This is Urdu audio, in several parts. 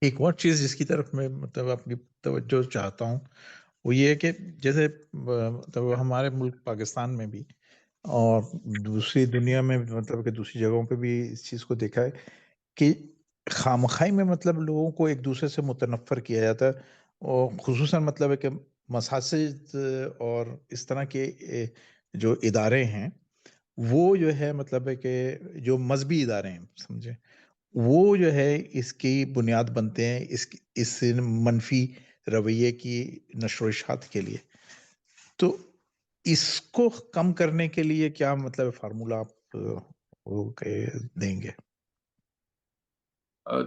ایک اور چیز جس کی طرف میں مطلب اپنی توجہ چاہتا ہوں، وہ یہ ہے کہ جیسے مطلب ہمارے ملک پاکستان میں بھی اور دوسری دنیا میں بھی، مطلب کہ دوسری جگہوں پہ بھی اس چیز کو دیکھا ہے کہ خامخوائی میں مطلب لوگوں کو ایک دوسرے سے متنفر کیا جاتا ہے، اور خصوصاً مطلب ہے کہ مساجد اور اس طرح کے جو ادارے ہیں، وہ جو ہے مطلب ہے کہ جو مذہبی ادارے ہیں سمجھے، وہ جو ہے اس کی بنیاد بنتے ہیں اس منفی رویے کی نشر و اشاعت کے لیے. تو اس کو کم کرنے کے لیے کیا مطلب فارمولہ آپ وہ دیں گے؟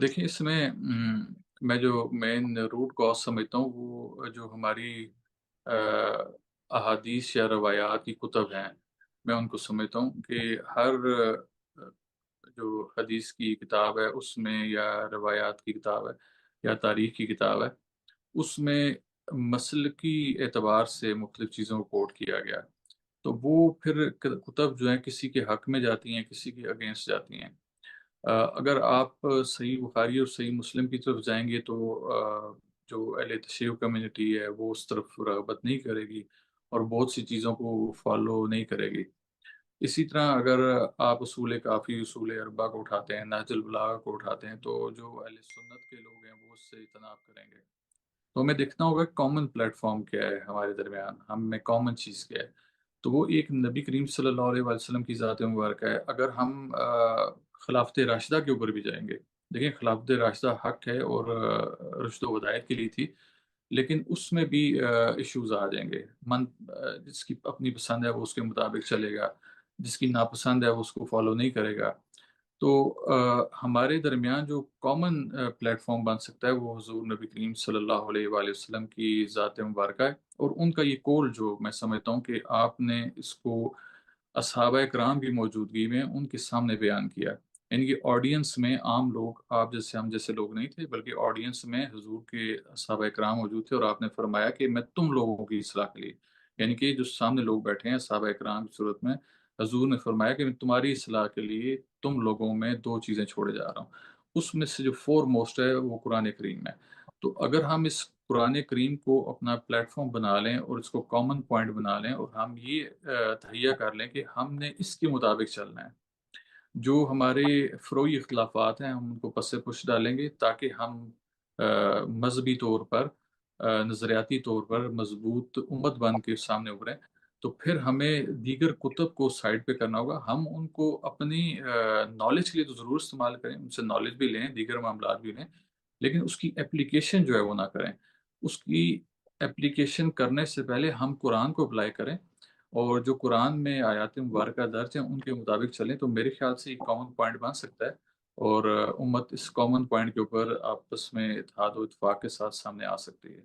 دیکھیے اس میں میں جو مین روٹ کاز سمجھتا ہوں وہ جو ہماری آ، احادیث یا روایات کی کتب ہیں، میں ان کو سمجھتا ہوں کہ ہر جو حدیث کی کتاب ہے اس میں یا روایات کی کتاب ہے یا تاریخ کی کتاب ہے، اس میں مسلکی اعتبار سے مختلف چیزوں کو کوٹ کیا گیا ہے۔ تو وہ پھر کتب جو ہیں کسی کے حق میں جاتی ہیں، کسی کے اگینسٹ جاتی ہیں۔ اگر آپ صحیح بخاری اور صحیح مسلم کی طرف جائیں گے تو جو اہل تشیع کمیونٹی ہے وہ اس طرف رغبت نہیں کرے گی اور بہت سی چیزوں کو فالو نہیں کرے گی۔ اسی طرح اگر آپ اصول کافی، اصول اربعہ کو اٹھاتے ہیں، نہج البلاغہ کو اٹھاتے ہیں، تو جو اہل سنت کے لوگ ہیں وہ اس سے اجتناب کریں گے۔ تو ہمیں دیکھنا ہوگا کامن پلیٹ فارم کیا ہے ہمارے درمیان، ہم میں کامن چیز کیا ہے۔ تو وہ ایک نبی کریم صلی اللہ علیہ وآلہ وسلم کی ذات مبارکہ ہے۔ اگر ہم خلافت راشدہ کے اوپر بھی جائیں گے، دیکھیں خلافت راشدہ حق ہے اور رشد و ہدایت کے لیے تھی، لیکن اس میں بھی ایشوز آ جائیں گے۔ جس کی اپنی پسند ہے وہ اس کے مطابق چلے گا، جس کی ناپسند ہے وہ اس کو فالو نہیں کرے گا۔ تو ہمارے درمیان جو کامن پلیٹ فارم بن سکتا ہے وہ حضور نبی کریم صلی اللہ علیہ وآلہ وسلم کی ذات مبارکہ ہے، اور ان کا یہ قول جو میں سمجھتا ہوں کہ آپ نے اس کو اصحابہ کرام کی موجودگی میں ان کے سامنے بیان کیا، یعنی کہ آڈینس میں عام لوگ، آپ جیسے ہم جیسے لوگ نہیں تھے، بلکہ آڈینس میں حضور کے اصحابہ کرام موجود تھے، اور آپ نے فرمایا کہ میں تم لوگوں کی اصلاح کے لیے، یعنی کہ جو سامنے لوگ بیٹھے ہیں صحابہ کرام کی صورت میں، حضور نے فرمایا کہ میں تمہاری اصلاح کے لیے تم لوگوں میں دو چیزیں چھوڑے جا رہا ہوں، اس میں سے جو فور موسٹ ہے وہ قرآن کریم ہے۔ تو اگر ہم اس قرآن کریم کو اپنا پلیٹ فارم بنا لیں اور اس کو کامن پوائنٹ بنا لیں، اور ہم یہ تہیہ کر لیں کہ ہم نے اس کے مطابق چلنا ہے، جو ہمارے فروعی اختلافات ہیں ہم ان کو پس پش ڈالیں گے تاکہ ہم مذہبی طور پر، نظریاتی طور پر مضبوط امت بن کے سامنے ابھریں۔ تو پھر ہمیں دیگر کتب کو سائڈ پہ کرنا ہوگا، ہم ان کو اپنی نالج کے لیے تو ضرور استعمال کریں، ان سے نالج بھی لیں، دیگر معاملات بھی لیں، لیکن اس کی اپلیکیشن جو ہے وہ نہ کریں۔ اس کی اپلیکیشن کرنے سے پہلے ہم قرآن کو اپلائی کریں، اور جو قرآن میں آیات مبارکہ درج ہیں ان کے مطابق چلیں، تو میرے خیال سے ایک کامن پوائنٹ بن سکتا ہے، اور امت اس کامن پوائنٹ کے اوپر آپس میں اتحاد و اتفاق کے ساتھ سامنے آ سکتی ہے۔